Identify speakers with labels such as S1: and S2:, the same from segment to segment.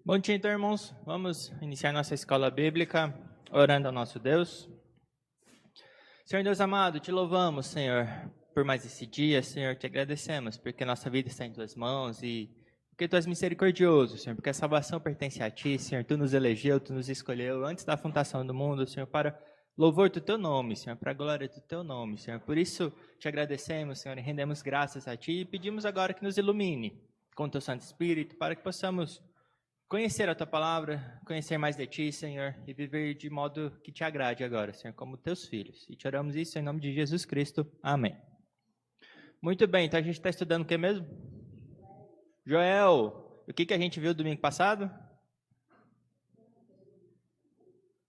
S1: Bom dia, então, irmãos. Vamos iniciar nossa escola bíblica orando ao nosso Deus. Senhor Deus amado, te louvamos, Senhor, por mais esse dia. Senhor, te agradecemos porque nossa vida está em tuas mãos e porque tu és misericordioso, Senhor, porque a salvação pertence a ti, Senhor. Tu nos elegeu, tu nos escolheu antes da fundação do mundo, Senhor, para louvor do teu nome, Senhor, para a glória do teu nome, Senhor. Por isso te agradecemos, Senhor, e rendemos graças a ti e pedimos agora que nos ilumine com o teu Santo Espírito para que possamos conhecer a tua palavra, conhecer mais de ti, Senhor, e viver de modo que te agrade agora, Senhor, como teus filhos. E te oramos isso em nome de Jesus Cristo. Amém. Muito bem, então a gente está estudando o que mesmo? Joel, o que a gente viu domingo passado?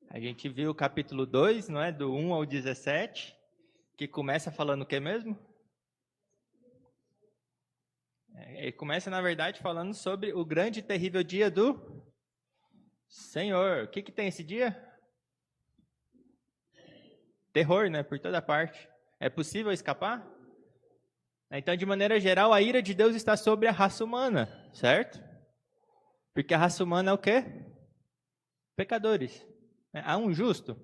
S1: A gente viu o capítulo 2, não é? Do 1 ao 17, que começa falando o que mesmo? Ele começa, na verdade, falando sobre o grande e terrível dia do Senhor. O que tem esse dia? Terror, né? Por toda parte. É possível escapar? Então, de maneira geral, a ira de Deus está sobre a raça humana, certo? Porque a raça humana é o quê? Pecadores. Há um justo?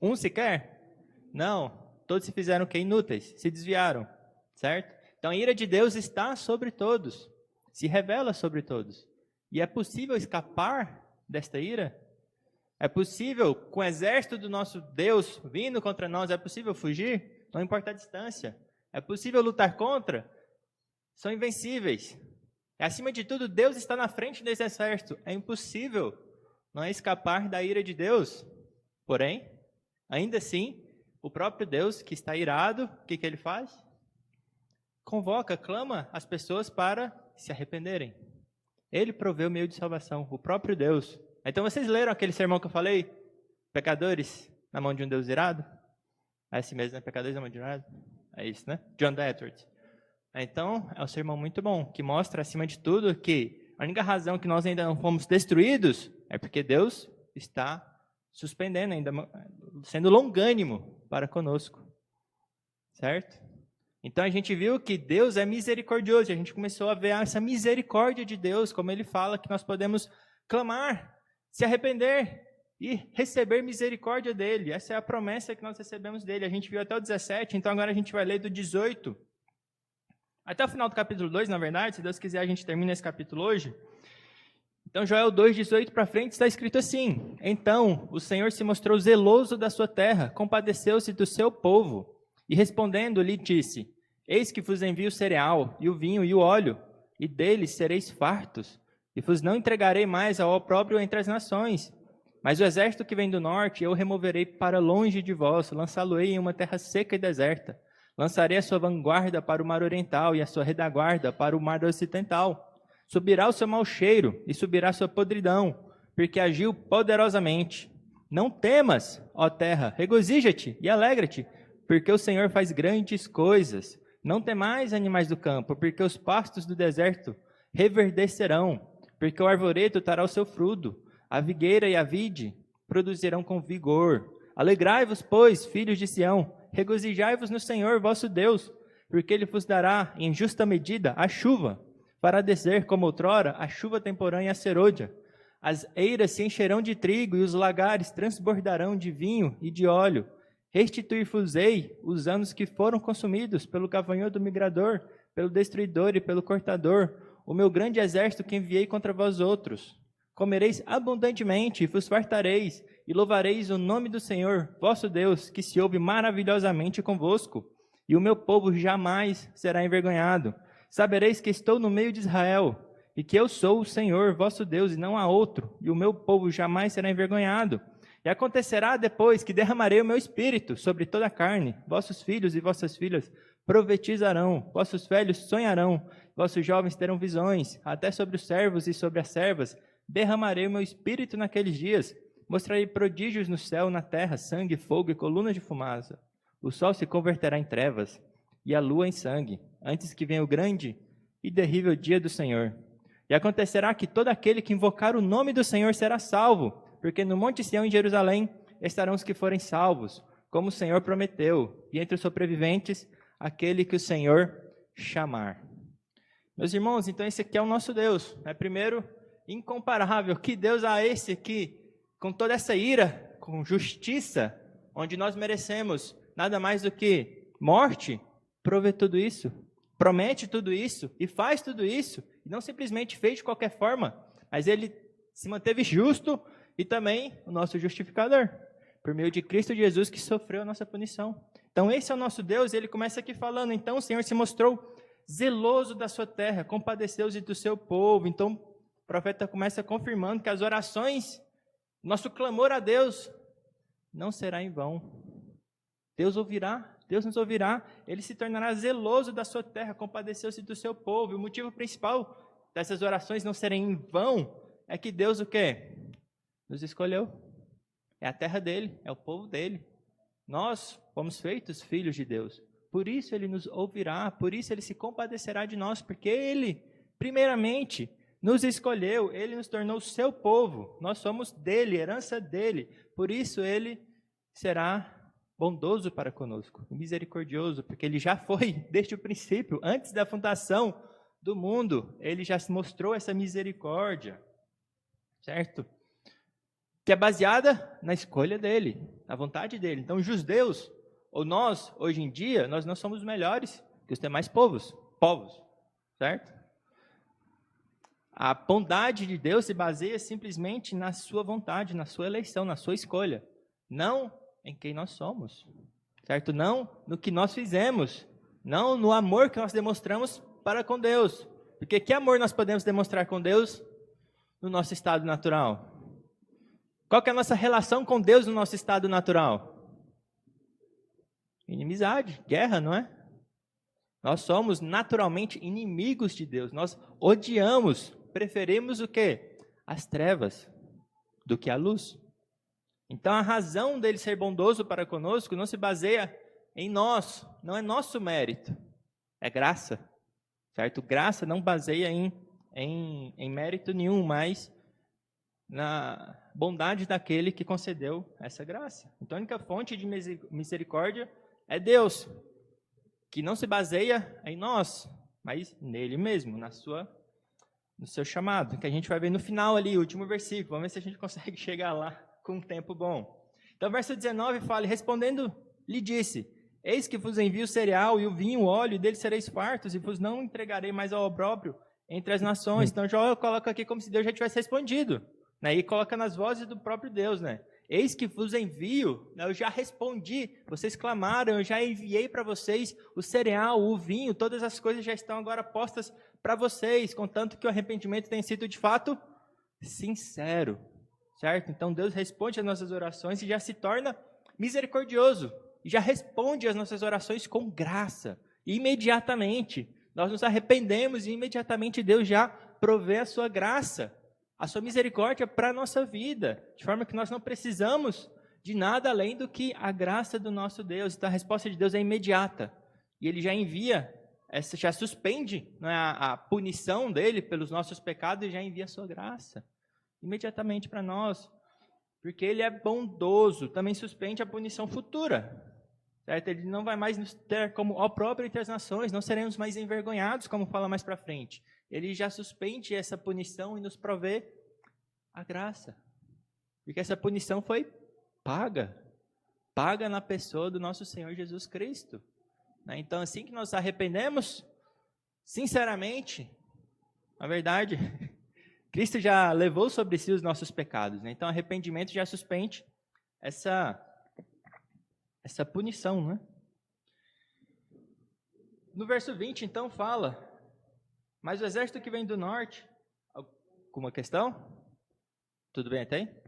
S1: Um sequer? Não. Todos se fizeram o quê? Inúteis. Se desviaram, certo? Então, a ira de Deus está sobre todos, se revela sobre todos. E é possível escapar desta ira? É possível, com o exército do nosso Deus vindo contra nós, é possível fugir? Não importa a distância. É possível lutar contra? São invencíveis. E, acima de tudo, Deus está na frente desse exército. É impossível não escapar da ira de Deus. Porém, ainda assim, o próprio Deus, que está irado, o que ele faz? Convoca, clama as pessoas para se arrependerem. Ele provê o meio de salvação, o próprio Deus. Então vocês leram aquele sermão que eu falei? Pecadores na mão de um Deus irado? É assim mesmo, né? Pecadores na mão de um irado? É isso, né? John Edwards. Então, é um sermão muito bom, que mostra, acima de tudo, que a única razão que nós ainda não fomos destruídos é porque Deus está suspendendo, ainda sendo longânimo para conosco. Certo? Então a gente viu que Deus é misericordioso, a gente começou a ver essa misericórdia de Deus, como ele fala que nós podemos clamar, se arrepender e receber misericórdia dele. Essa é a promessa que nós recebemos dele. A gente viu até o 17, então agora a gente vai ler do 18 até o final do capítulo 2, na verdade. Se Deus quiser, a gente termina esse capítulo hoje. Então Joel 2, 18 para frente está escrito assim: Então o Senhor se mostrou zeloso da sua terra, compadeceu-se do seu povo, e respondendo lhe disse: Eis que vos envio o cereal, e o vinho, e o óleo, e deles sereis fartos, e vos não entregarei mais ao opróbrio entre as nações. Mas o exército que vem do norte eu removerei para longe de vós, lançá-lo-ei em uma terra seca e deserta. Lançarei a sua vanguarda para o mar oriental, e a sua retaguarda para o mar ocidental. Subirá o seu mau cheiro, e subirá a sua podridão, porque agiu poderosamente. Não temas, ó terra, regozija-te e alegra-te, porque o Senhor faz grandes coisas. Não temais, animais do campo, porque os pastos do deserto reverdecerão, porque o arvoredo dará o seu fruto, a figueira e a vide produzirão com vigor. Alegrai-vos, pois, filhos de Sião, regozijai-vos no Senhor vosso Deus, porque ele vos dará em justa medida a chuva, para descer como outrora a chuva temporânea e a serôdia. As eiras se encherão de trigo e os lagares transbordarão de vinho e de óleo. Restituir-vos-ei os anos que foram consumidos pelo gafanhoto migrador, pelo destruidor e pelo cortador, o meu grande exército que enviei contra vós outros. Comereis abundantemente e vos fartareis, e louvareis o nome do Senhor, vosso Deus, que se ouve maravilhosamente convosco, e o meu povo jamais será envergonhado. Sabereis que estou no meio de Israel, e que eu sou o Senhor, vosso Deus, e não há outro, e o meu povo jamais será envergonhado. E acontecerá depois que derramarei o meu espírito sobre toda a carne. Vossos filhos e vossas filhas profetizarão, vossos velhos sonharão, vossos jovens terão visões, até sobre os servos e sobre as servas. Derramarei o meu espírito naqueles dias. Mostrarei prodígios no céu, na terra, sangue, fogo e coluna de fumaça. O sol se converterá em trevas e a lua em sangue, antes que venha o grande e terrível dia do Senhor. E acontecerá que todo aquele que invocar o nome do Senhor será salvo, porque no Monte Sião, em Jerusalém, estarão os que forem salvos, como o Senhor prometeu, e entre os sobreviventes, aquele que o Senhor chamar. Meus irmãos, então esse aqui é o nosso Deus. Primeiro, incomparável. Que Deus é esse que, com toda essa ira, com justiça, onde nós merecemos nada mais do que morte, provê tudo isso, promete tudo isso e faz tudo isso, e não simplesmente fez de qualquer forma, mas ele se manteve justo e também o nosso justificador, por meio de Cristo Jesus que sofreu a nossa punição. Então esse é o nosso Deus, e ele começa aqui falando, então o Senhor se mostrou zeloso da sua terra, compadeceu-se do seu povo. Então o profeta começa confirmando que as orações, nosso clamor a Deus, não será em vão. Deus ouvirá, Deus nos ouvirá, ele se tornará zeloso da sua terra, compadeceu-se do seu povo. E o motivo principal dessas orações não serem em vão é que Deus o quê? Nos escolheu. É a terra dele, é o povo dele. Nós fomos feitos filhos de Deus. Por isso ele nos ouvirá, por isso ele se compadecerá de nós, porque ele, primeiramente, nos escolheu, ele nos tornou seu povo. Nós somos dele, herança dele. Por isso ele será bondoso para conosco, misericordioso, porque ele já foi desde o princípio, antes da fundação do mundo, ele já se mostrou essa misericórdia, certo? Que é baseada na escolha dele, na vontade dele. Então, os judeus, ou nós, hoje em dia, nós não somos melhores que os demais povos, certo? A bondade de Deus se baseia simplesmente na sua vontade, na sua eleição, na sua escolha, não em quem nós somos, certo? Não no que nós fizemos, não no amor que nós demonstramos para com Deus. Porque que amor nós podemos demonstrar com Deus no nosso estado natural? Qual que é a nossa relação com Deus no nosso estado natural? Inimizade, guerra, não é? Nós somos naturalmente inimigos de Deus. Nós odiamos, preferimos o quê? As trevas do que a luz. Então a razão dele ser bondoso para conosco não se baseia em nós, não é nosso mérito, é graça, certo? Graça não baseia em mérito nenhum, mas na bondade daquele que concedeu essa graça. Então a única fonte de misericórdia é Deus, que não se baseia em nós, mas nele mesmo, no seu chamado, que a gente vai ver no final ali, o último versículo. Vamos ver se a gente consegue chegar lá com um tempo bom. Então, verso 19 fala, respondendo, lhe disse, eis que vos envio o cereal e o vinho, o óleo, e deles sereis fartos, e vos não entregarei mais ao opróbrio entre as nações. Então, João coloca aqui como se Deus já tivesse respondido, né? E coloca nas vozes do próprio Deus, né? Eis que vos envio, né? Eu já respondi, vocês clamaram, eu já enviei para vocês o cereal, o vinho, todas as coisas já estão agora postas para vocês, contanto que o arrependimento tenha sido de fato sincero. Certo? Então Deus responde às nossas orações e já se torna misericordioso. E já responde às nossas orações com graça. Imediatamente. Nós nos arrependemos e imediatamente Deus já provê a sua graça, a sua misericórdia para a nossa vida. De forma que nós não precisamos de nada além do que a graça do nosso Deus. Então a resposta de Deus é imediata. E ele já envia, já suspende, né, a punição dele pelos nossos pecados e já envia a sua graça imediatamente para nós, porque ele é bondoso, também suspende a punição futura, certo? Ele não vai mais nos ter como opróbrio entre as nações, não seremos mais envergonhados, como fala mais para frente. Ele já suspende essa punição e nos provê a graça, porque essa punição foi paga na pessoa do nosso Senhor Jesus Cristo, né? Então, assim que nós arrependemos, sinceramente, na verdade, Cristo já levou sobre si os nossos pecados, né? Então, arrependimento já suspende essa punição, né? No verso 20, então, fala, mas o exército que vem do norte... Alguma questão? Tudo bem até aí?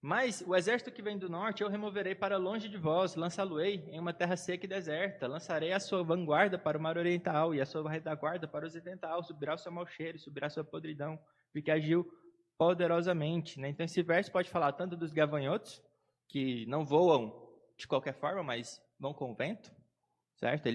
S1: Mas o exército que vem do norte eu removerei para longe de vós, lançá-lo-ei em uma terra seca e deserta, lançarei a sua vanguarda para o mar oriental e a sua retaguarda para o ocidental, subirá o seu mau cheiro, subirá a sua podridão, porque agiu poderosamente, né? Então esse verso pode falar tanto dos gafanhotos, que não voam de qualquer forma, mas vão com o vento, certo?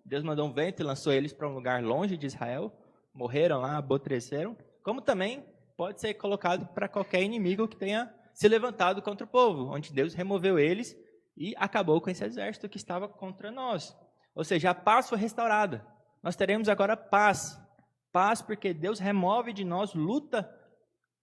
S1: Deus mandou um vento e lançou eles para um lugar longe de Israel, morreram lá, aborreceram, como também pode ser colocado para qualquer inimigo que tenha se levantado contra o povo, onde Deus removeu eles e acabou com esse exército que estava contra nós. Ou seja, a paz foi restaurada. Nós teremos agora paz Paz porque Deus remove de nós, luta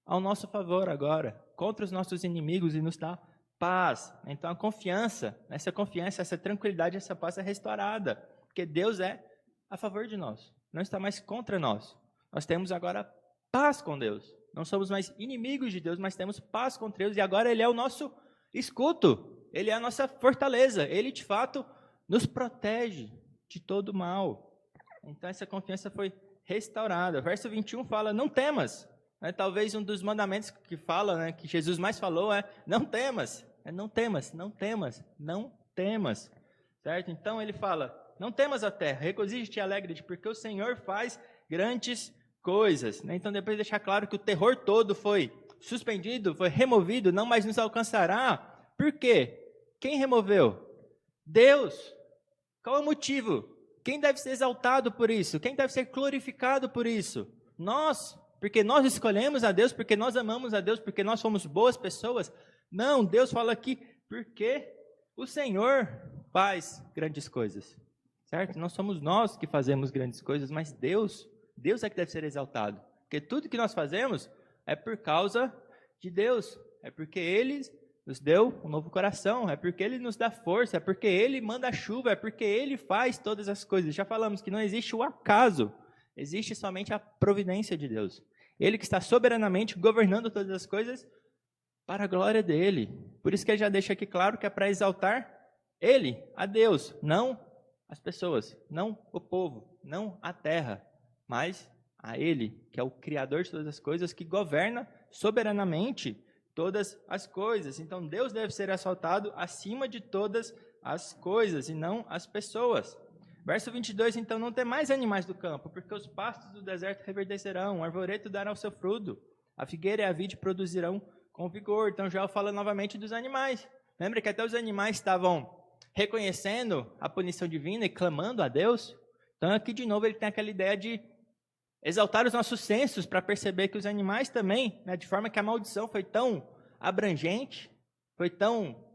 S1: ao nosso favor agora, contra os nossos inimigos e nos dá paz. Então a confiança, essa tranquilidade, essa paz é restaurada, porque Deus é a favor de nós, não está mais contra nós. Nós temos agora paz com Deus. Não somos mais inimigos de Deus, mas temos paz com Deus e agora Ele é o nosso escudo, Ele é a nossa fortaleza, Ele de fato nos protege de todo mal. Então essa confiança foi restaurada. O verso 21 fala, não temas. Talvez um dos mandamentos que fala, que Jesus mais falou é, não temas. Não temas, não temas, não temas. Certo? Então ele fala, não temas a terra, regozije-te e alegre-te, porque o Senhor faz grandes coisas. Então depois deixar claro que o terror todo foi suspendido, foi removido, não mais nos alcançará. Por quê? Quem removeu? Deus. Qual é o motivo? Quem deve ser exaltado por isso? Quem deve ser glorificado por isso? Nós, porque nós escolhemos a Deus, porque nós amamos a Deus, porque nós somos boas pessoas? Não, Deus fala aqui, porque o Senhor faz grandes coisas, certo? Não somos nós que fazemos grandes coisas, mas Deus é que deve ser exaltado, porque tudo que nós fazemos é por causa de Deus, é porque Ele nos deu um novo coração, é porque Ele nos dá força, é porque Ele manda a chuva, é porque Ele faz todas as coisas. Já falamos que não existe o acaso, existe somente a providência de Deus. Ele que está soberanamente governando todas as coisas para a glória dEle. Por isso que Ele já deixa aqui claro que é para exaltar Ele, a Deus, não as pessoas, não o povo, não a terra, mas a Ele, que é o Criador de todas as coisas, que governa soberanamente todas as coisas. Então Deus deve ser exaltado acima de todas as coisas e não as pessoas. Verso 22, então, não tem mais animais do campo, porque os pastos do deserto reverdecerão, o arvoreto dará o seu fruto, a figueira e a vide produzirão com vigor. Então já fala novamente dos animais. Lembra que até os animais estavam reconhecendo a punição divina e clamando a Deus? Então aqui de novo ele tem aquela ideia de exaltar os nossos sensos para perceber que os animais também, de forma que a maldição foi tão abrangente, foi tão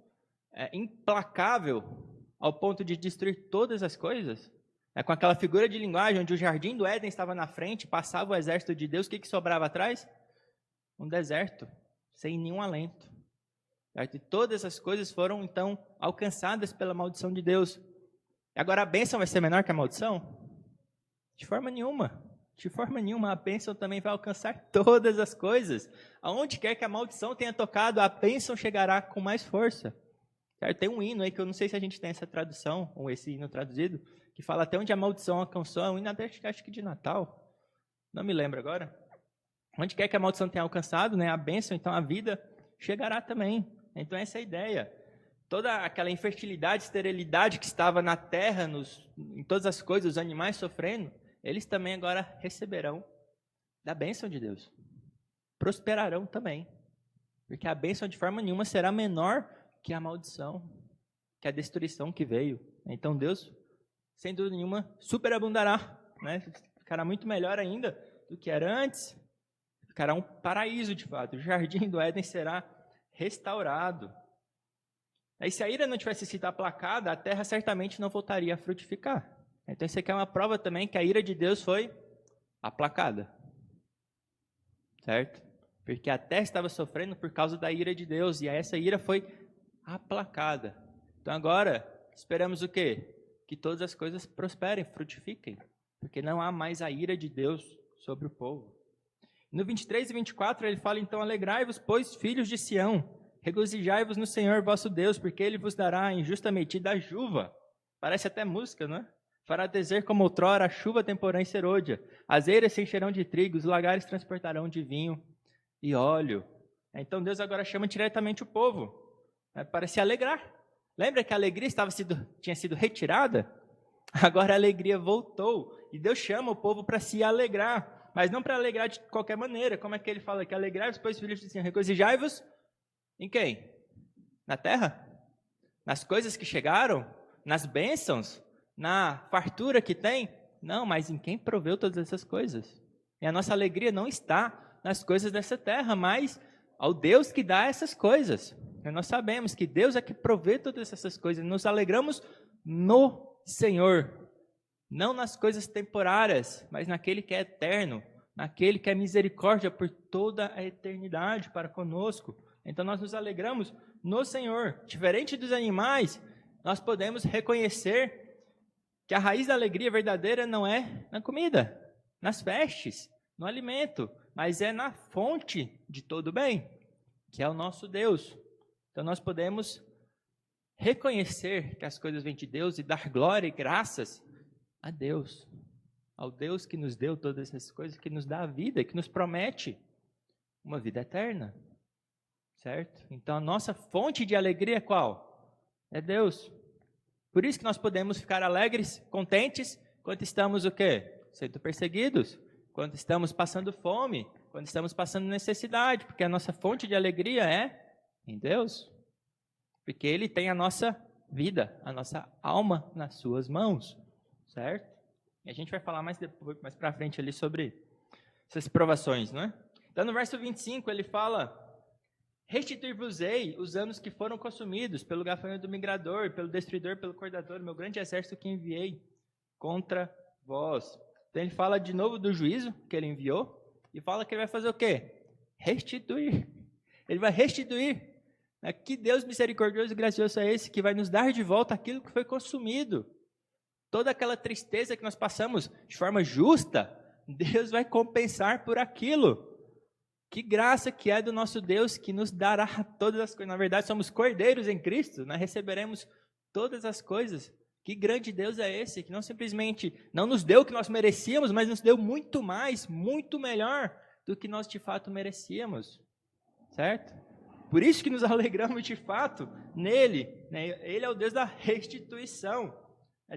S1: implacável ao ponto de destruir todas as coisas, com aquela figura de linguagem onde o jardim do Éden estava na frente, passava o exército de Deus, o que sobrava atrás? Um deserto, sem nenhum alento. Certo? E todas as coisas foram então alcançadas pela maldição de Deus. E agora a bênção vai ser menor que a maldição? De forma nenhuma. De forma nenhuma, a bênção também vai alcançar todas as coisas. Aonde quer que a maldição tenha tocado, a bênção chegará com mais força. Certo? Tem um hino aí, que eu não sei se a gente tem essa tradução, ou esse hino traduzido, que fala até onde a maldição alcançou, é um hino acho que de Natal, não me lembro agora. Onde quer que a maldição tenha alcançado, a bênção, então a vida chegará também. Então essa é a ideia. Toda aquela infertilidade, esterilidade que estava na terra, em todas as coisas, os animais sofrendo, eles também agora receberão da bênção de Deus. Prosperarão também. Porque a bênção de forma nenhuma será menor que a maldição, que a destruição que veio. Então Deus, sem dúvida nenhuma, superabundará. Ficará muito melhor ainda do que era antes. Ficará um paraíso de fato. O jardim do Éden será restaurado. Aí se a ira não tivesse sido aplacada, a terra certamente não voltaria a frutificar. Então isso aqui é uma prova também que a ira de Deus foi aplacada. Certo? Porque a terra estava sofrendo por causa da ira de Deus, e essa ira foi aplacada. Então agora, esperamos o quê? Que todas as coisas prosperem, frutifiquem, porque não há mais a ira de Deus sobre o povo. No 23 e 24 ele fala, então, alegrai-vos, pois, filhos de Sião, regozijai-vos no Senhor vosso Deus, porque Ele vos dará em justa medida a chuva. Parece até música, não é? Fará descer como outrora a chuva temporã e serôdia. As eiras se encherão de trigo, os lagares transportarão de vinho e óleo. Então Deus agora chama diretamente o povo para se alegrar. Lembra que a alegria tinha sido retirada? Agora a alegria voltou. E Deus chama o povo para se alegrar. Mas não para alegrar de qualquer maneira. Como é que ele fala aqui? Alegrai-vos, pois, filhos de Sião, regozijai-vos em quem? Na terra? Nas coisas que chegaram? Nas bênçãos? Na fartura que tem? Não, mas em quem proveu todas essas coisas. E a nossa alegria não está nas coisas dessa terra, mas ao Deus que dá essas coisas. E nós sabemos que Deus é que provê todas essas coisas. Nos alegramos no Senhor. não nas coisas temporárias, mas naquele que é eterno, naquele que é misericórdia por toda a eternidade para conosco. Então nós nos alegramos no Senhor. Diferente dos animais, nós podemos reconhecer que a raiz da alegria verdadeira não é na comida, nas vestes, no alimento, mas é na fonte de todo bem, que é o nosso Deus. Então nós podemos reconhecer que as coisas vêm de Deus e dar glória e graças a Deus, ao Deus que nos deu todas essas coisas, que nos dá a vida, que nos promete uma vida eterna, certo? Então a nossa fonte de alegria é qual? É Deus. Por isso que nós podemos ficar alegres, contentes, quando estamos o quê? Sendo perseguidos, quando estamos passando fome, quando estamos passando necessidade, porque a nossa fonte de alegria é em Deus. Porque Ele tem a nossa vida, a nossa alma nas suas mãos, certo? E a gente vai falar mais para frente ali sobre essas provações, não é? Então no verso 25 ele fala: restituir-vos-ei os anos que foram consumidos pelo gafanhoto do migrador, pelo destruidor, pelo cortador, meu grande exército que enviei contra vós. Então ele fala de novo do juízo que ele enviou e fala que ele vai fazer o quê? Restituir. Ele vai restituir. Que Deus misericordioso e gracioso é esse que vai nos dar de volta aquilo que foi consumido. Toda aquela tristeza que nós passamos de forma justa, Deus vai compensar por aquilo. Que graça que é do nosso Deus que nos dará todas as coisas. Na verdade, somos cordeiros em Cristo, nós receberemos todas as coisas. Que grande Deus é esse, que não simplesmente não nos deu o que nós merecíamos, mas nos deu muito mais, muito melhor do que nós de fato merecíamos. Certo? Por isso que nos alegramos de fato nele. Né? Ele é o Deus da restituição.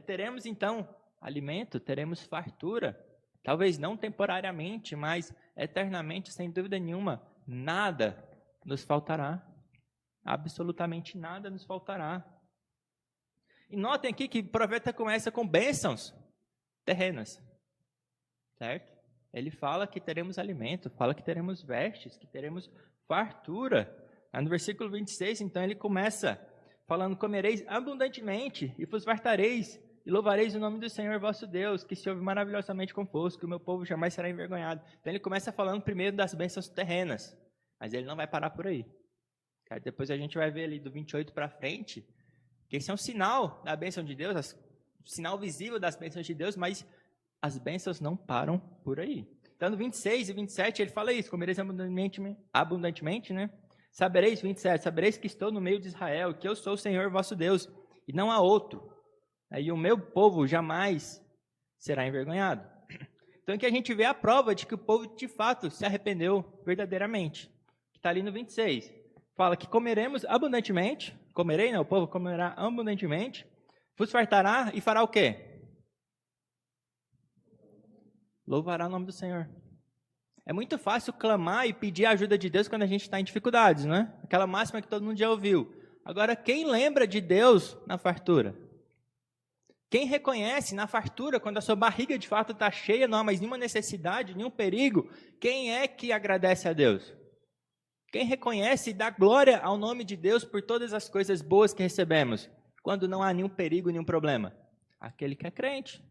S1: Teremos então alimento, teremos fartura. Talvez não temporariamente, mas eternamente, sem dúvida nenhuma, nada nos faltará. Absolutamente nada nos faltará. E notem aqui que o profeta começa com bênçãos terrenas. Certo? Ele fala que teremos alimento, fala que teremos vestes, que teremos fartura. No versículo 26, então, ele começa falando: comereis abundantemente e vos fartareis, e louvareis o nome do Senhor vosso Deus, que se ouve maravilhosamente convosco, que o meu povo jamais será envergonhado. Então ele começa falando primeiro das bênçãos terrenas, mas ele não vai parar por aí. Depois a gente vai ver ali do 28 para frente, que esse é um sinal da bênção de Deus, um sinal visível das bênçãos de Deus, mas as bênçãos não param por aí. Então no 26 e 27 ele fala isso: comereis abundantemente, né? Sabereis, 27, sabereis que estou no meio de Israel, que eu sou o Senhor vosso Deus, e não há outro. E o meu povo jamais será envergonhado. Então aqui a gente vê a prova de que o povo de fato se arrependeu verdadeiramente. Que está ali no 26. Fala que comeremos abundantemente, o povo comerá abundantemente, vos fartará e fará o quê? Louvará o nome do Senhor. É muito fácil clamar e pedir a ajuda de Deus quando a gente está em dificuldades, não é? Aquela máxima que todo mundo já ouviu. Agora, quem lembra de Deus na fartura? Quem reconhece na fartura, quando a sua barriga de fato está cheia, não há mais nenhuma necessidade, nenhum perigo, quem é que agradece a Deus? Quem reconhece e dá glória ao nome de Deus por todas as coisas boas que recebemos, quando não há nenhum perigo, nenhum problema? Aquele que é crente.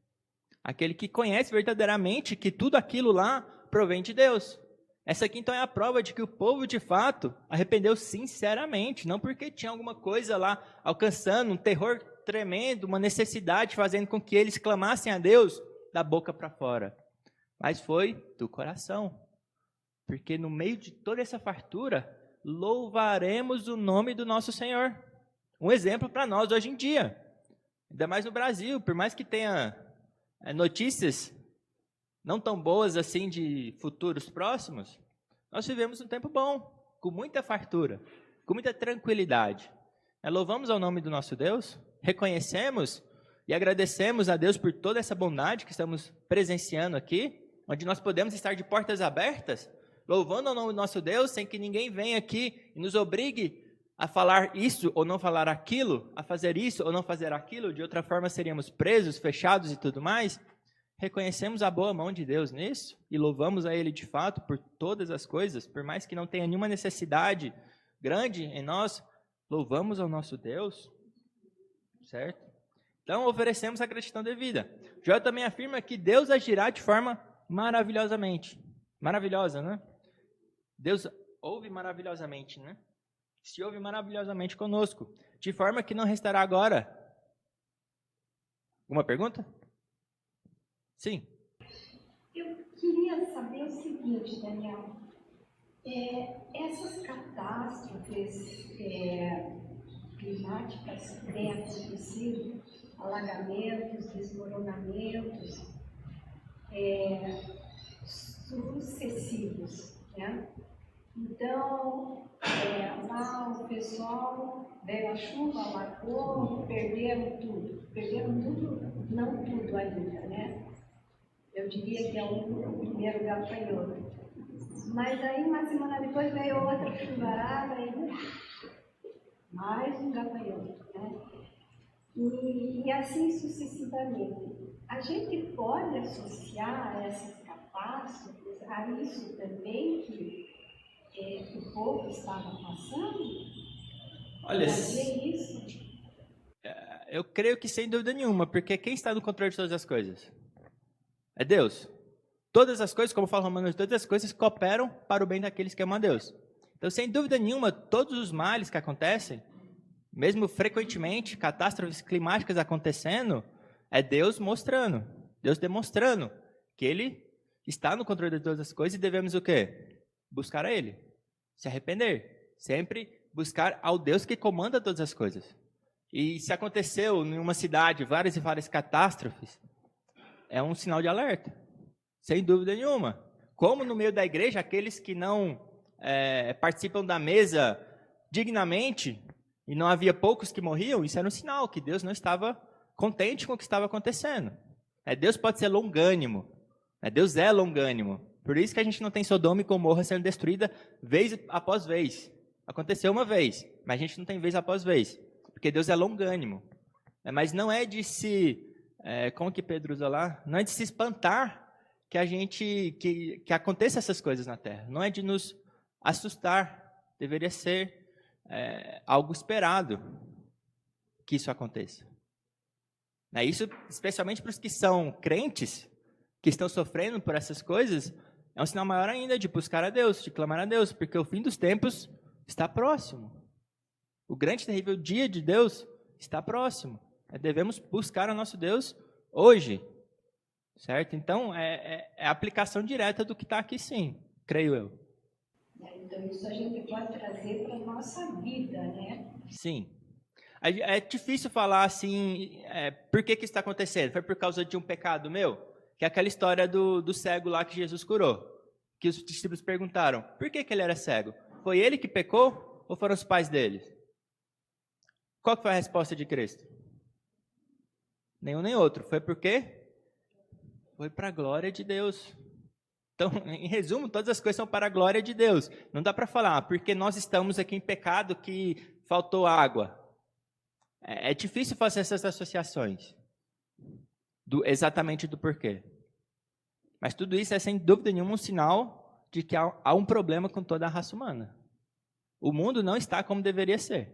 S1: Aquele que conhece verdadeiramente que tudo aquilo lá provém de Deus. Essa aqui então é a prova de que o povo de fato arrependeu sinceramente, não porque tinha alguma coisa lá alcançando, um terror tremendo, uma necessidade fazendo com que eles clamassem a Deus da boca para fora, mas foi do coração. Porque no meio de toda essa fartura, louvaremos o nome do nosso Senhor. Um exemplo para nós hoje em dia, ainda mais no Brasil, por mais que tenha notícias não tão boas assim de futuros próximos, nós vivemos um tempo bom, com muita fartura, com muita tranquilidade. Louvamos ao nome do nosso Deus, reconhecemos e agradecemos a Deus por toda essa bondade que estamos presenciando aqui, onde nós podemos estar de portas abertas, louvando ao nome do nosso Deus, sem que ninguém venha aqui e nos obrigue a falar isso ou não falar aquilo, a fazer isso ou não fazer aquilo, de outra forma seríamos presos, fechados e tudo mais. Reconhecemos a boa mão de Deus nisso e louvamos a Ele de fato por todas as coisas, por mais que não tenha nenhuma necessidade grande em nós, louvamos ao nosso Deus, certo? Então, oferecemos a gratidão devida. Joel também afirma que Deus agirá de forma maravilhosamente. Maravilhosa, né? Deus ouve maravilhosamente, né? Se ouve maravilhosamente conosco, de forma que não restará agora. Alguma pergunta? Sim.
S2: Eu queria saber o seguinte, Daniel. Essas catástrofes climáticas que têm acontecido, alagamentos, desmoronamentos sucessivos, né? Então, lá o pessoal veio a chuva, alagou, perderam tudo, não tudo ainda, né? Eu diria que é o primeiro gafanhoto. Mas aí, uma semana depois, veio outra chuvarada e mais um gafanhoto, né? E assim sucessivamente. A gente pode associar essas catástrofes a isso também que o povo estava passando?
S1: Olha,
S2: Fazer isso?
S1: eu creio que sem dúvida nenhuma, porque quem está no controle de todas as coisas? É Deus. Todas as coisas, como fala Romanos, todas as coisas cooperam para o bem daqueles que amam a Deus. Então, sem dúvida nenhuma, todos os males que acontecem, mesmo frequentemente, catástrofes climáticas acontecendo, é Deus mostrando, Deus demonstrando que Ele está no controle de todas as coisas e devemos o quê? Buscar a Ele, se arrepender, sempre buscar ao Deus que comanda todas as coisas. E se aconteceu em uma cidade várias e várias catástrofes, é um sinal de alerta, sem dúvida nenhuma. Como no meio da igreja, aqueles que não participam da mesa dignamente, e não havia poucos que morriam, isso era um sinal que Deus não estava contente com o que estava acontecendo. Deus pode ser longânimo, Deus é longânimo. Por isso que a gente não tem Sodoma e Gomorra sendo destruída vez após vez. Aconteceu uma vez, mas a gente não tem vez após vez, porque Deus é longânimo. Mas não é de se, como que Pedro usa lá? Não é de se espantar que aconteça essas coisas na Terra. Não é de nos assustar. Deveria ser algo esperado que isso aconteça. Isso, especialmente para os que são crentes, que estão sofrendo por essas coisas, é um sinal maior ainda de buscar a Deus, de clamar a Deus, porque o fim dos tempos está próximo. O grande e terrível dia de Deus está próximo. Devemos buscar o nosso Deus hoje, certo? Então, é a aplicação direta do que está aqui, sim, creio eu.
S2: Então, isso a gente pode trazer para a nossa vida, né?
S1: Sim. É difícil falar assim, por que isso está acontecendo? Foi por causa de um pecado meu? Que é aquela história do cego lá que Jesus curou. Que os discípulos perguntaram, por que ele era cego? Foi ele que pecou ou foram os pais dele? Qual que foi a resposta de Cristo? Nenhum nem outro. Foi por quê? Foi para a glória de Deus. Então, em resumo, todas as coisas são para a glória de Deus. Não dá para falar, porque nós estamos aqui em pecado que faltou água. É difícil fazer essas associações, exatamente do porquê. Mas tudo isso é, sem dúvida nenhuma, um sinal de que há um problema com toda a raça humana. O mundo não está como deveria ser.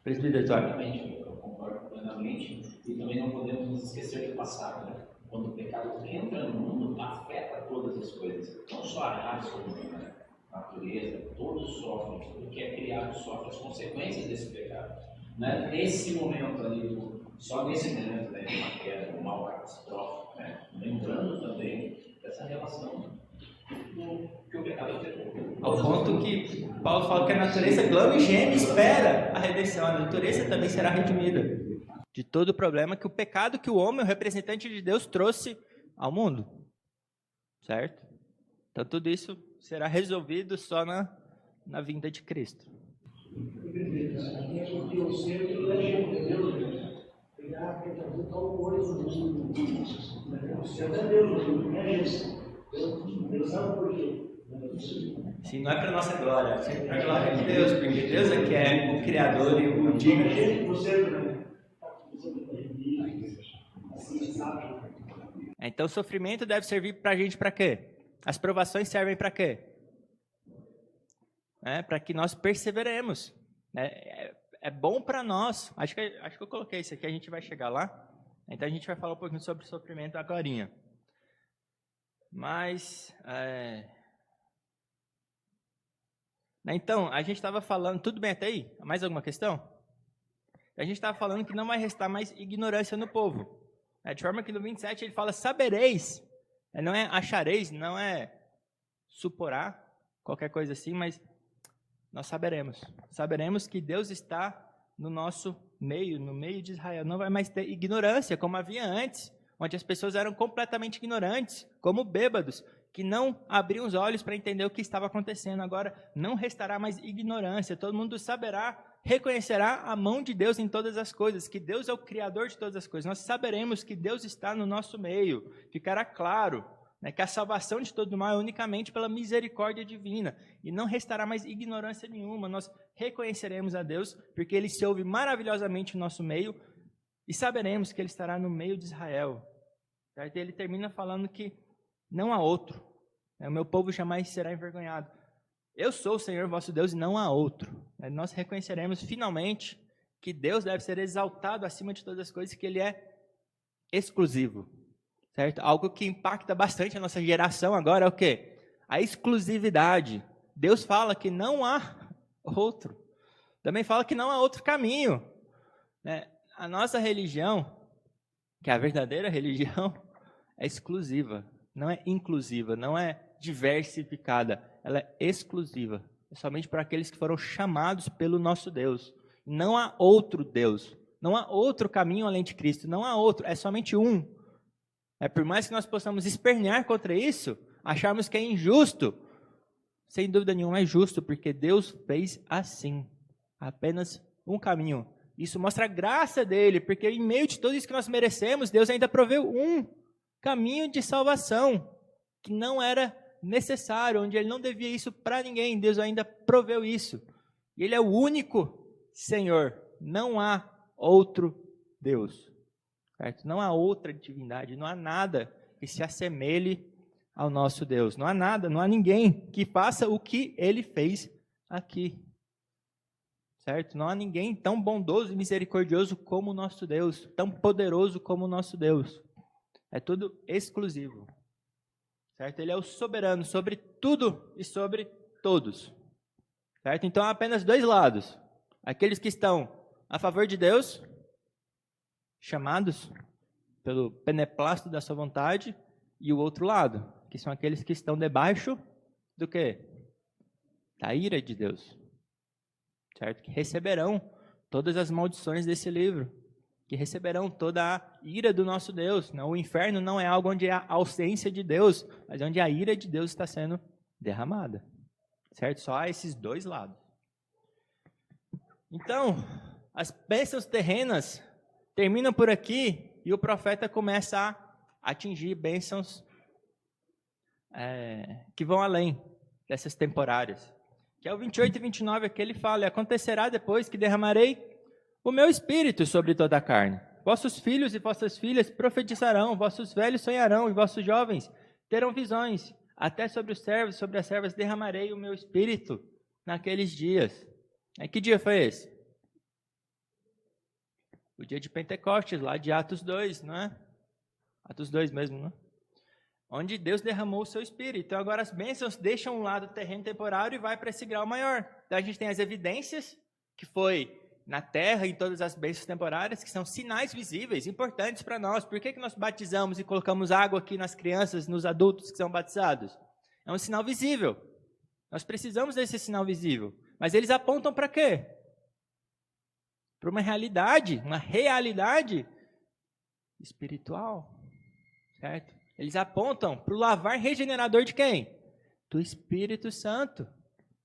S3: Exatamente, eu concordo plenamente. E também não podemos nos esquecer do passado, né? Quando o pecado entra no mundo, afeta todas as coisas. Não só a raça humana, a natureza, todos sofrem, tudo que é criado sofre as consequências desse pecado. Né? Nesse momento ali, só nesse momento, né, de uma queda, um mal catastrófico, né? Lembrando também dessa relação que o pecado afetou.
S1: Ao ponto que Paulo fala que a natureza clama e geme e espera a redenção. A natureza também será redimida de todo o problema que o pecado que o homem, o representante de Deus, trouxe ao mundo. Certo? Então tudo isso será resolvido só na vinda de Cristo. Sim, não é para nossa glória, é para a glória de Deus, porque Deus é que é o Criador e o digno. Então o sofrimento deve servir para a gente para quê? As provações servem para quê? Para que nós perseveremos. é bom para nós. Acho que eu coloquei isso aqui, a gente vai chegar lá. Então a gente vai falar um pouquinho sobre sofrimento agorinha. Mas, então, a gente estava falando, tudo bem até aí? Mais alguma questão? A gente estava falando que não vai restar mais ignorância no povo. De forma que no 27 ele fala, sabereis. Não é achareis, não é suporá, qualquer coisa assim, mas nós saberemos. Saberemos que Deus está no nosso meio, no meio de Israel. Não vai mais ter ignorância, como havia antes, onde as pessoas eram completamente ignorantes, como bêbados, que não abriam os olhos para entender o que estava acontecendo. Agora não restará mais ignorância, todo mundo saberá, reconhecerá a mão de Deus em todas as coisas, que Deus é o Criador de todas as coisas. Nós saberemos que Deus está no nosso meio, ficará claro, que a salvação de todo mal é unicamente pela misericórdia divina, e não restará mais ignorância nenhuma. Nós reconheceremos a Deus, porque Ele se ouve maravilhosamente no nosso meio, e saberemos que Ele estará no meio de Israel. Certo? Ele termina falando que não há outro. O meu povo jamais será envergonhado. Eu sou o Senhor vosso Deus e não há outro. Nós reconheceremos finalmente que Deus deve ser exaltado acima de todas as coisas, que Ele é exclusivo. Certo? Algo que impacta bastante a nossa geração agora é o quê? A exclusividade. Deus fala que não há outro. Também fala que não há outro caminho. A nossa religião, que é a verdadeira religião, é exclusiva. Não é inclusiva, não é diversificada. Ela é exclusiva. É somente para aqueles que foram chamados pelo nosso Deus. Não há outro Deus. Não há outro caminho além de Cristo. Não há outro. É somente um. Por mais que nós possamos espernear contra isso, acharmos que é injusto, sem dúvida nenhuma é justo, porque Deus fez assim. Apenas um caminho. Isso mostra a graça dele, porque em meio de tudo isso que nós merecemos, Deus ainda proveu um caminho de salvação, que não era necessário, onde ele não devia isso para ninguém. Deus ainda proveu isso. E ele é o único Senhor. Não há outro Deus. Certo? Não há outra divindade, não há nada que se assemelhe ao nosso Deus. Não há nada, não há ninguém que faça o que ele fez aqui. Certo? Não há ninguém tão bondoso e misericordioso como o nosso Deus, tão poderoso como o nosso Deus. É tudo exclusivo. Certo? Ele é o soberano sobre tudo e sobre todos. Certo? Então há apenas dois lados. Aqueles que estão a favor de Deus, chamados pelo beneplácito da sua vontade, e o outro lado, que são aqueles que estão debaixo do quê? Da ira de Deus. Certo? Que receberão todas as maldições desse livro, que receberão toda a ira do nosso Deus. O inferno não é algo onde há ausência de Deus, mas onde a ira de Deus está sendo derramada. Certo? Só há esses dois lados. Então, as bênçãos terrenas terminam por aqui e o profeta começa a atingir bênçãos que vão além dessas temporárias. Que é o 28 e 29 aqui ele fala: e acontecerá depois que derramarei o meu espírito sobre toda a carne. Vossos filhos e vossas filhas profetizarão, vossos velhos sonharão e vossos jovens terão visões. Até sobre os servos e sobre as servas derramarei o meu espírito naqueles dias. Que dia foi esse? O dia de Pentecostes, lá de Atos 2, não é? Atos 2 mesmo, não é? Onde Deus derramou o seu espírito. Então agora as bênçãos deixam um lado terreno temporário e vai para esse grau maior. Então a gente tem as evidências, que foi na terra, em todas as bênçãos temporárias, que são sinais visíveis, importantes para nós. Por que nós batizamos e colocamos água aqui nas crianças, nos adultos que são batizados? É um sinal visível. Nós precisamos desse sinal visível. Mas eles apontam para quê? Para uma realidade espiritual. Certo? Eles apontam para o lavar regenerador de quem? Do Espírito Santo.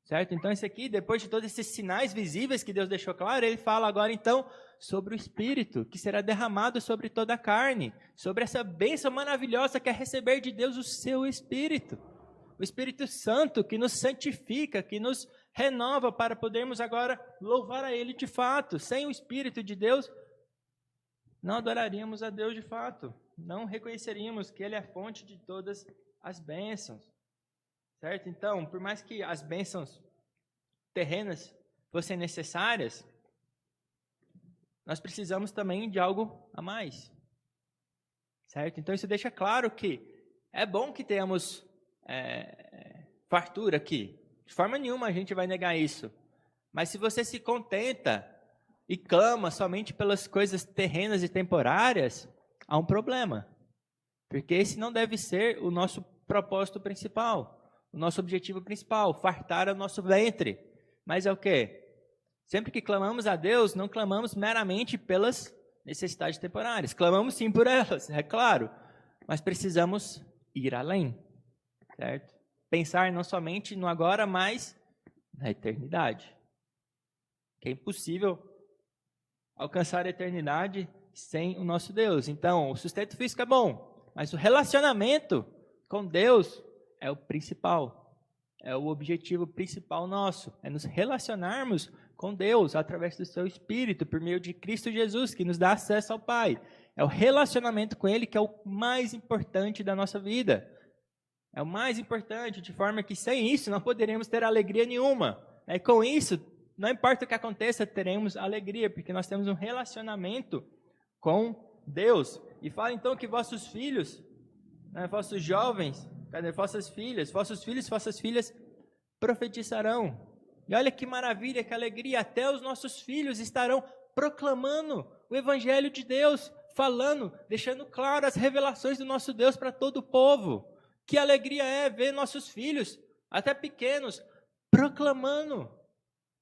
S1: Certo? Então, isso aqui, depois de todos esses sinais visíveis que Deus deixou claro, ele fala agora, então, sobre o Espírito, que será derramado sobre toda a carne, sobre essa bênção maravilhosa que é receber de Deus o seu Espírito. O Espírito Santo que nos santifica, que nos renova para podermos agora louvar a Ele de fato. Sem o Espírito de Deus, não adoraríamos a Deus de fato. Não reconheceríamos que Ele é a fonte de todas as bênçãos. Certo? Então, por mais que as bênçãos terrenas fossem necessárias, nós precisamos também de algo a mais. Certo? Então isso deixa claro que é bom que tenhamos fartura aqui. De forma nenhuma a gente vai negar isso. Mas se você se contenta e clama somente pelas coisas terrenas e temporárias, há um problema. Porque esse não deve ser o nosso propósito principal, o nosso objetivo principal, fartar o nosso ventre. Mas é o quê? Sempre que clamamos a Deus, não clamamos meramente pelas necessidades temporárias. Clamamos sim por elas, é claro. Mas precisamos ir além, certo? Pensar não somente no agora, mas na eternidade. Que é impossível alcançar a eternidade sem o nosso Deus. Então, o sustento físico é bom, mas o relacionamento com Deus é o principal. É o objetivo principal nosso. É nos relacionarmos com Deus através do seu Espírito, por meio de Cristo Jesus, que nos dá acesso ao Pai. É o relacionamento com Ele que é o mais importante da nossa vida. É o mais importante, de forma que sem isso não poderíamos ter alegria nenhuma. E com isso, não importa o que aconteça, teremos alegria, porque nós temos um relacionamento com Deus. E fala então que vossos filhos, vossos jovens, vossas filhas, vossos filhos e vossas filhas profetizarão. E olha que maravilha, que alegria, até os nossos filhos estarão proclamando o Evangelho de Deus, falando, deixando claro as revelações do nosso Deus para todo o povo. Que alegria é ver nossos filhos, até pequenos, proclamando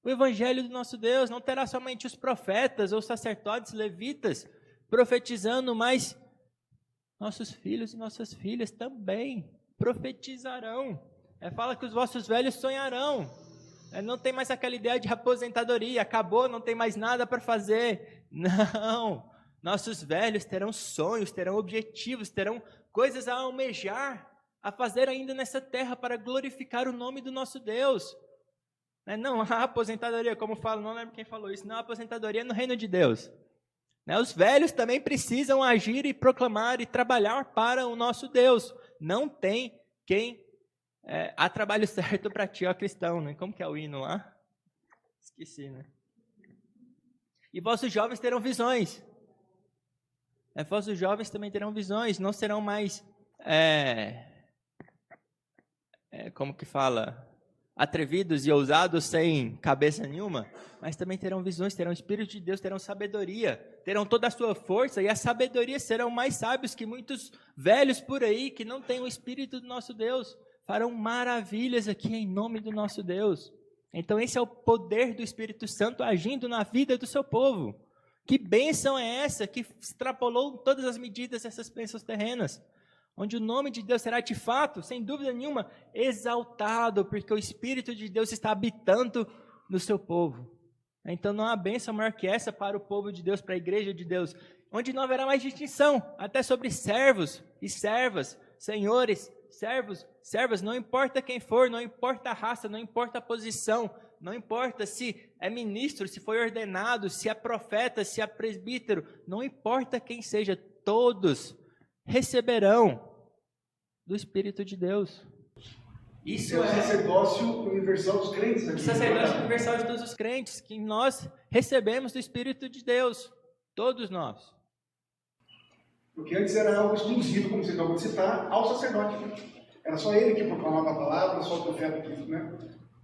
S1: o Evangelho do nosso Deus. Não terá somente os profetas ou sacerdotes levitas profetizando, mas nossos filhos e nossas filhas também profetizarão. Fala que os vossos velhos sonharão. Não tem mais aquela ideia de aposentadoria, acabou, não tem mais nada para fazer. Não, nossos velhos terão sonhos, terão objetivos, terão coisas a almejar, a fazer ainda nessa terra para glorificar o nome do nosso Deus. Não há aposentadoria, como falo, não lembro quem falou isso, não há aposentadoria no reino de Deus. Os velhos também precisam agir e proclamar e trabalhar para o nosso Deus. Não tem quem há trabalho certo para ti, ó cristão, né? Como que é o hino lá? Esqueci, né? E vossos jovens terão visões. Vossos jovens também terão visões, não serão mais, como que fala, atrevidos e ousados sem cabeça nenhuma, mas também terão visões, terão o Espírito de Deus, terão sabedoria, terão toda a sua força, e a sabedoria serão mais sábios que muitos velhos por aí, que não têm o Espírito do nosso Deus. Farão maravilhas aqui em nome do nosso Deus. Então esse é o poder do Espírito Santo agindo na vida do seu povo. Que bênção é essa que extrapolou todas as medidas dessas bênçãos terrenas? Onde o nome de Deus será de fato, sem dúvida nenhuma, exaltado, porque o Espírito de Deus está habitando no seu povo. Então não há bênção maior que essa para o povo de Deus, para a igreja de Deus, onde não haverá mais distinção, até sobre servos e servas, senhores, servos, servas, não importa quem for, não importa a raça, não importa a posição, não importa se é ministro, se foi ordenado, se é profeta, se é presbítero, não importa quem seja, todos receberão do Espírito de Deus.
S4: Isso é o sacerdócio universal dos crentes.
S1: O sacerdócio universal de todos os crentes, que nós recebemos do Espírito de Deus, todos nós.
S4: Porque antes era algo exclusivo, como você acabou de citar, ao sacerdote. Era só ele que proclamava a palavra, só o profeta que,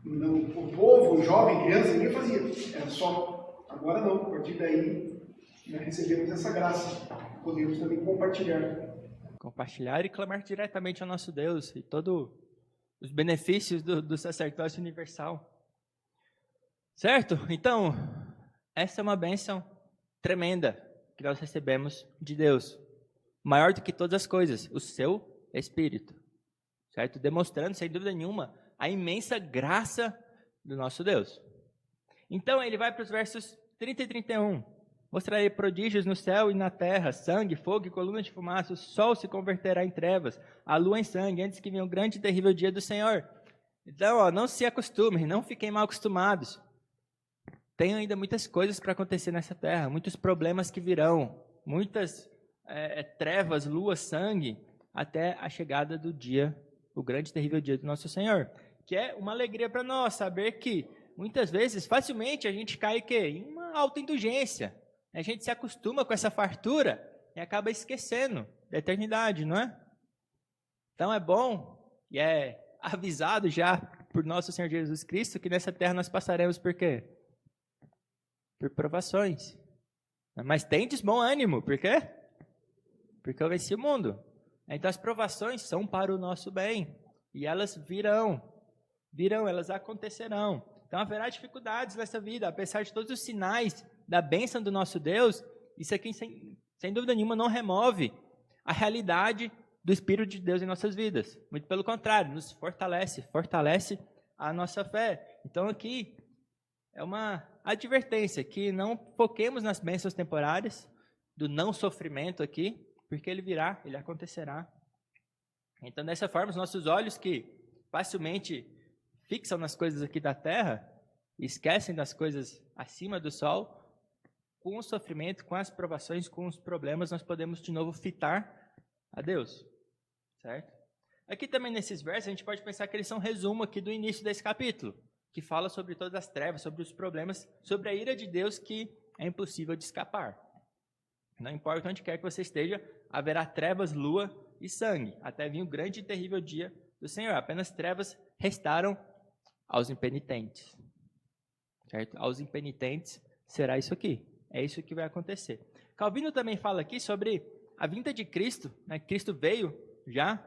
S4: Não, o povo, o jovem, criança, ninguém fazia. Era só. Agora não, a partir daí recebemos essa graça. Podemos também compartilhar.
S1: Compartilhar e clamar diretamente ao nosso Deus e todos os benefícios do sacerdócio universal. Certo? Então, essa é uma bênção tremenda que nós recebemos de Deus. Maior do que todas as coisas, o seu Espírito. Certo? Demonstrando, sem dúvida nenhuma, a imensa graça do nosso Deus. Então, ele vai para os versos 30 e 31. Mostrarei prodígios no céu e na terra, sangue, fogo e coluna de fumaça, o sol se converterá em trevas, a lua em sangue, antes que venha o grande e terrível dia do Senhor. Então, não se acostumem, não fiquem mal acostumados. Tem ainda muitas coisas para acontecer nessa terra, muitos problemas que virão, muitas trevas, lua, sangue, até a chegada do dia, o grande e terrível dia do nosso Senhor. Que é uma alegria para nós saber que, muitas vezes, facilmente, a gente cai em uma autoindulgência. A gente se acostuma com essa fartura e acaba esquecendo da eternidade, não é? Então é bom e é avisado já por nosso Senhor Jesus Cristo que nessa terra nós passaremos por quê? Por provações. Mas tendes bom ânimo, por quê? Porque eu venci o mundo. Então as provações são para o nosso bem. E elas virão, elas acontecerão. Então haverá dificuldades nessa vida, apesar de todos os sinais da bênção do nosso Deus, isso aqui sem dúvida nenhuma não remove a realidade do Espírito de Deus em nossas vidas. Muito pelo contrário, nos fortalece a nossa fé. Então aqui é uma advertência que não foquemos nas bênçãos temporárias, do não sofrimento aqui, porque ele virá, ele acontecerá. Então dessa forma, os nossos olhos que facilmente fixam nas coisas aqui da terra, e esquecem das coisas acima do sol, com o sofrimento, com as provações, com os problemas, nós podemos de novo fitar a Deus, certo? Aqui também nesses versos a gente pode pensar que eles são um resumo aqui do início desse capítulo, que fala sobre todas as trevas, sobre os problemas, sobre a ira de Deus que é impossível de escapar. Não importa onde quer que você esteja, haverá trevas, lua e sangue, até vir o grande e terrível dia do Senhor. Apenas trevas restaram aos impenitentes, certo? Aos impenitentes será isso aqui. É isso que vai acontecer. Calvino também fala aqui sobre a vinda de Cristo, né? Cristo veio já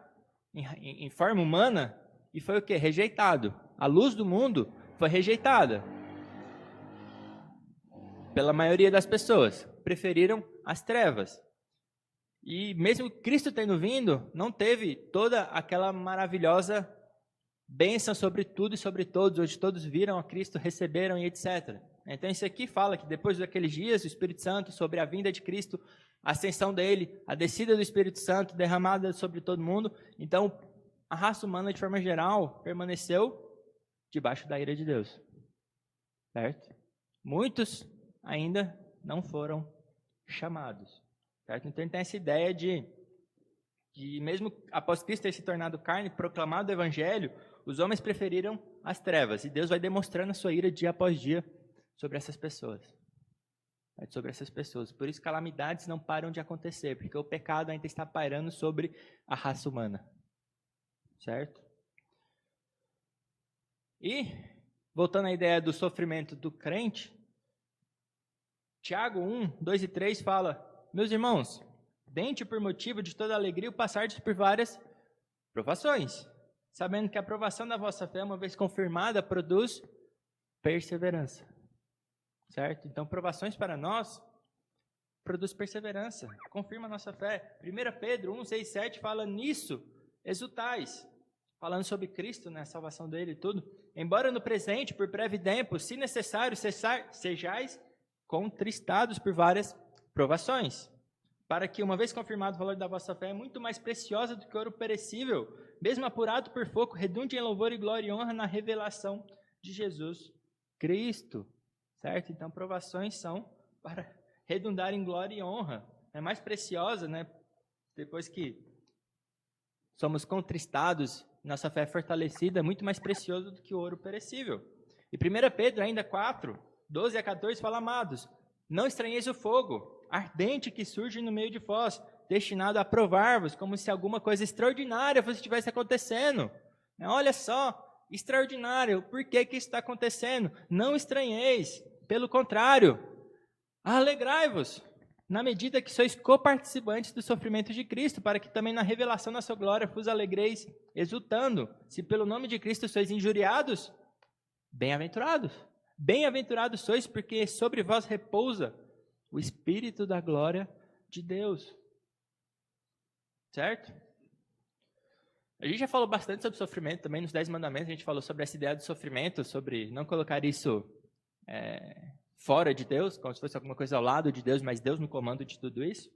S1: em forma humana e foi o quê? Rejeitado. A luz do mundo foi rejeitada pela maioria das pessoas. Preferiram as trevas. E mesmo Cristo tendo vindo, não teve toda aquela maravilhosa bênção sobre tudo e sobre todos, onde todos viram a Cristo, receberam e etc. Então isso aqui fala que depois daqueles dias, o Espírito Santo, sobre a vinda de Cristo, a ascensão dele, a descida do Espírito Santo, derramada sobre todo mundo, então a raça humana, de forma geral, permaneceu debaixo da ira de Deus. Certo? Muitos ainda não foram chamados. Certo? Então tem essa ideia de mesmo após Cristo ter se tornado carne, proclamado o Evangelho, os homens preferiram as trevas. E Deus vai demonstrando a sua ira dia após dia sobre essas pessoas. Sobre essas pessoas. Por isso calamidades não param de acontecer, porque o pecado ainda está pairando sobre a raça humana. Certo? E, voltando à ideia do sofrimento do crente, Tiago 1, 2 e 3 fala: meus irmãos, dente por motivo de toda alegria o passardes por várias provações, sabendo que a provação da vossa fé, uma vez confirmada, produz perseverança. Certo? Então, provações para nós produz perseverança, confirma a nossa fé. 1 Pedro 1, 6 e 7 fala: nisso exultais, falando sobre Cristo, né, a salvação dele e tudo. Embora no presente, por breve tempo, se necessário, sejais contristados por várias provações, para que, uma vez confirmado o valor da vossa fé, muito mais preciosa do que ouro perecível, mesmo apurado por fogo, redunde em louvor e glória e honra na revelação de Jesus Cristo. Certo? Então, provações são para redundar em glória e honra. É mais preciosa, né? Depois que somos contristados, nossa fé é fortalecida, é muito mais precioso do que o ouro perecível. E 1 Pedro, ainda 4, 12 a 14, fala: amados, não estranheis o fogo ardente que surge no meio de vós, destinado a provar-vos, como se alguma coisa extraordinária estivesse acontecendo. Olha só, extraordinário, por que isso está acontecendo? Não estranheis, pelo contrário, alegrai-vos, na medida que sois coparticipantes do sofrimento de Cristo, para que também na revelação da sua glória vos alegreis, exultando. Se pelo nome de Cristo sois injuriados, bem-aventurados. Bem-aventurados sois, porque sobre vós repousa o Espírito da glória de Deus. Certo? A gente já falou bastante sobre sofrimento também nos 10 mandamentos. A gente falou sobre essa ideia do sofrimento, sobre não colocar isso fora de Deus, como se fosse alguma coisa ao lado de Deus, mas Deus no comando de tudo isso.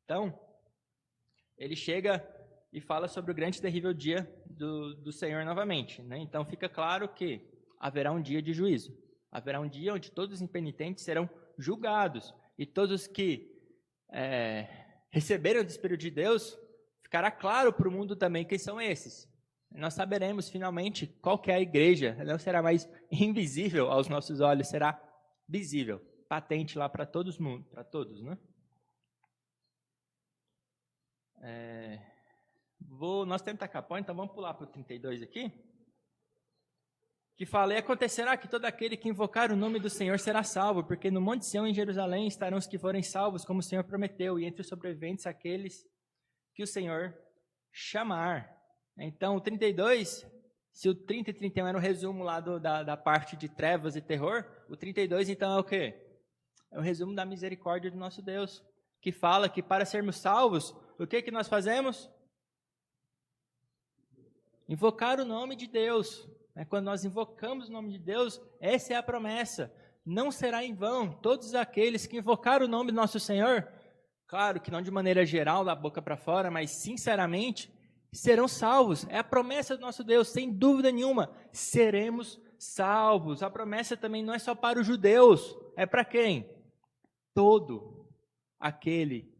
S1: Então, ele chega e fala sobre o grande e terrível dia do Senhor novamente. Né? Então, fica claro que haverá um dia de juízo. Haverá um dia onde todos os impenitentes serão julgados. E todos os que receberam do Espírito de Deus, ficará claro para o mundo também quem são esses. Nós saberemos finalmente qual que é a igreja. Não será mais invisível aos nossos olhos, será visível. patente lá para todos, né? Nosso tempo está acabando, então vamos pular para o 32 aqui. Que fala, e acontecerá que todo aquele que invocar o nome do Senhor será salvo, porque no Monte Sião em Jerusalém estarão os que forem salvos, como o Senhor prometeu, e entre os sobreviventes aqueles que o Senhor chamar. Então, o 32, se o 30 e 31 era um resumo lá da parte de trevas e terror, o 32 então é o quê? É o resumo da misericórdia do nosso Deus, que fala que para sermos salvos, o que nós fazemos? Invocar o nome de Deus. Quando nós invocamos o nome de Deus, essa é a promessa. Não será em vão. Todos aqueles que invocaram o nome do nosso Senhor, claro que não de maneira geral, da boca para fora, mas sinceramente, serão salvos. É a promessa do nosso Deus, sem dúvida nenhuma. Seremos salvos. A promessa também não é só para os judeus. É para quem? Todo aquele.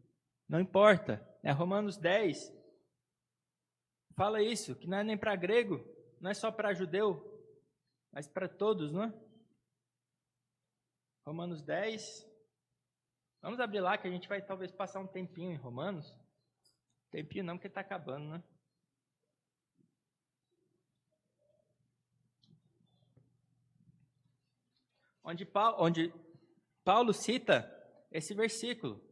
S1: Não importa. Romanos 10 fala isso, que não é nem para grego, não é só para judeu, mas para todos, não é? Romanos 10. Vamos abrir lá que a gente vai talvez passar um tempinho em Romanos. Tempinho não, porque está acabando, né? Onde Paulo cita esse versículo.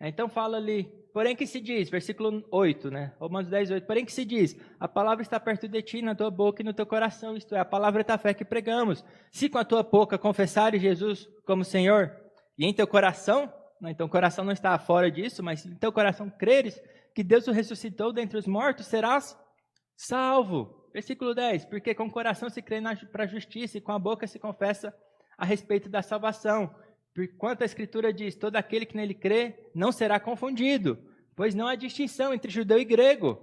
S1: Então fala ali, porém que se diz, versículo 8, né? Romanos 10, 8, porém que se diz, a palavra está perto de ti, na tua boca e no teu coração, isto é, a palavra da fé que pregamos. Se com a tua boca confessares Jesus como Senhor, e em teu coração, então o coração não está fora disso, mas em teu coração creres que Deus o ressuscitou dentre os mortos, serás salvo. Versículo 10, porque com o coração se crê para a justiça e com a boca se confessa a respeito da salvação. Porquanto a Escritura diz, todo aquele que nele crê não será confundido, pois não há distinção entre judeu e grego,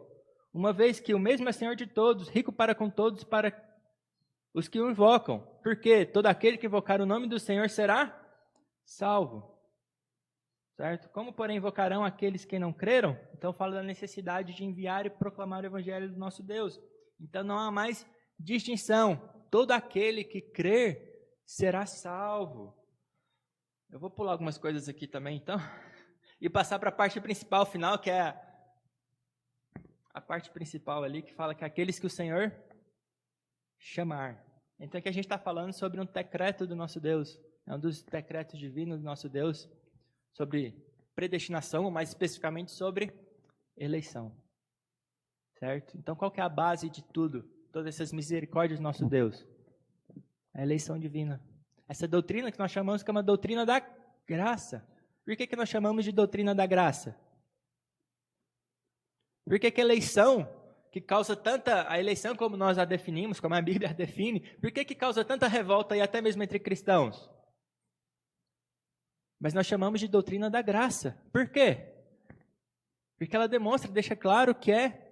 S1: uma vez que o mesmo é Senhor de todos, rico para com todos, para os que o invocam. Porque todo aquele que invocar o nome do Senhor será salvo. Certo? Como, porém, invocarão aqueles que não creram? Então fala da necessidade de enviar e proclamar o evangelho do nosso Deus. Então não há mais distinção. Todo aquele que crer será salvo. Eu vou pular algumas coisas aqui também, então, e passar para a parte principal, final, que é a parte principal ali, que fala que aqueles que o Senhor chamar. Então, aqui a gente está falando sobre um decreto do nosso Deus, é um dos decretos divinos do nosso Deus, sobre predestinação, ou mais especificamente sobre eleição. Certo? Então, qual que é a base de tudo? Todas essas misericórdias do nosso Deus? A eleição divina. Essa doutrina que nós chamamos que é uma doutrina da graça. Por que nós chamamos de doutrina da graça? Por que a eleição, que causa tanta... A eleição como nós a definimos, como a Bíblia a define, por que causa tanta revolta e até mesmo entre cristãos? Mas nós chamamos de doutrina da graça. Por quê? Porque ela demonstra, deixa claro que é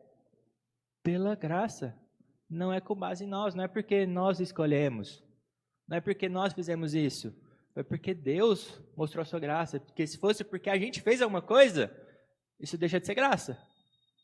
S1: pela graça. Não é com base em nós, não é porque nós escolhemos. Não é porque nós fizemos isso, foi porque Deus mostrou a sua graça. Porque se fosse porque a gente fez alguma coisa, isso deixa de ser graça.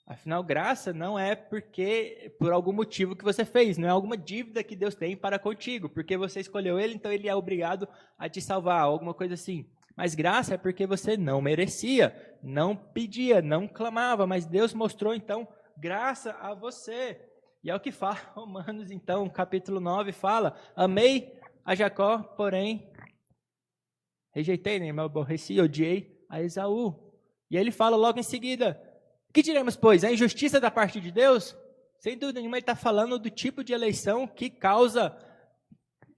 S1: Afinal, graça não é porque por algum motivo que você fez, não é alguma dívida que Deus tem para contigo, porque você escolheu Ele, então Ele é obrigado a te salvar, alguma coisa assim. Mas graça é porque você não merecia, não pedia, não clamava, mas Deus mostrou então graça a você. E é o que fala Romanos, então, capítulo 9, fala, amei a Jacó, porém, rejeitei, me aborreci, odiei a Esaú. E ele fala logo em seguida, que diremos, pois, a injustiça da parte de Deus? Sem dúvida nenhuma, ele está falando do tipo de eleição que causa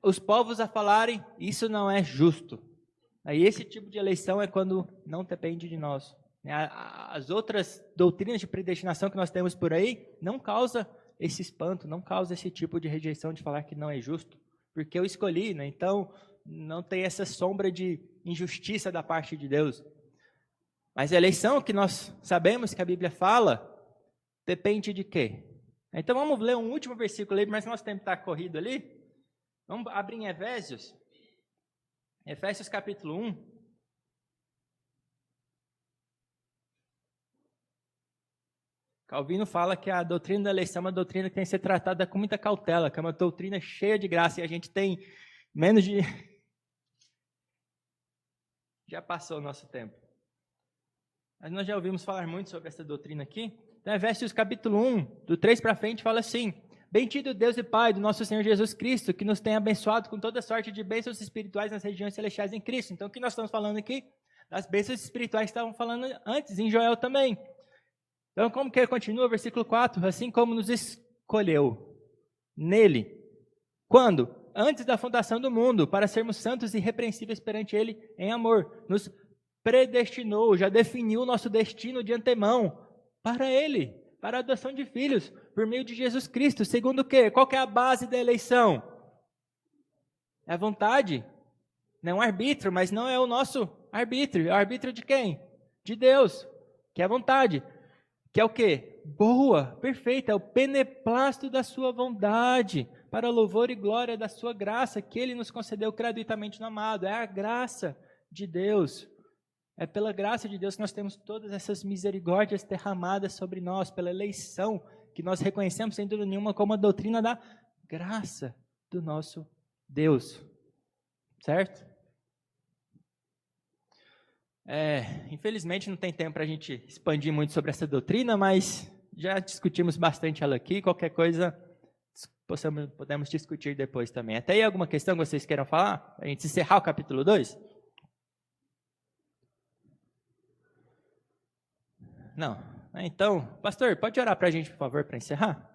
S1: os povos a falarem, isso não é justo. Aí esse tipo de eleição é quando não depende de nós. As outras doutrinas de predestinação que nós temos por aí, não causa esse espanto, não causa esse tipo de rejeição de falar que não é justo. Porque eu escolhi, né? Então não tem essa sombra de injustiça da parte de Deus. Mas a eleição que nós sabemos que a Bíblia fala, depende de quê? Então vamos ler um último versículo aí, mas nosso tempo está corrido ali. Vamos abrir em Efésios. Efésios capítulo 1. Calvino fala que a doutrina da eleição é uma doutrina que tem que ser tratada com muita cautela, que é uma doutrina cheia de graça, e a gente tem menos de Já passou o nosso tempo. Mas nós já ouvimos falar muito sobre essa doutrina aqui. Então, Efésios capítulo 1, do 3 para frente, fala assim: Bendito Deus e Pai do nosso Senhor Jesus Cristo, que nos tem abençoado com toda sorte de bênçãos espirituais nas regiões celestiais em Cristo. Então, o que nós estamos falando aqui? Das bênçãos espirituais que estavam falando antes, em Joel também. Então, como que ele continua? Versículo 4, assim como nos escolheu nele. Quando? Antes da fundação do mundo, para sermos santos e irrepreensíveis perante ele em amor. Nos predestinou, já definiu o nosso destino de antemão para ele, para a adoção de filhos, por meio de Jesus Cristo. Segundo o quê? Qual que é a base da eleição? É a vontade. Não é um arbítrio, mas não é o nosso arbítrio. É o arbítrio de quem? De Deus, que é a vontade. Que é o quê? Boa, perfeita, é o beneplácito da sua vontade, para louvor e glória da sua graça, que ele nos concedeu gratuitamente no amado. É a graça de Deus. É pela graça de Deus que nós temos todas essas misericórdias derramadas sobre nós, pela eleição, que nós reconhecemos sem dúvida nenhuma como a doutrina da graça do nosso Deus. Certo? Infelizmente não tem tempo para a gente expandir muito sobre essa doutrina, mas já discutimos bastante ela aqui. Qualquer coisa podemos discutir depois também. Até aí alguma questão que vocês queiram falar? Para a gente encerrar o capítulo 2? Não. Então, pastor, pode orar para a gente, por favor, para encerrar?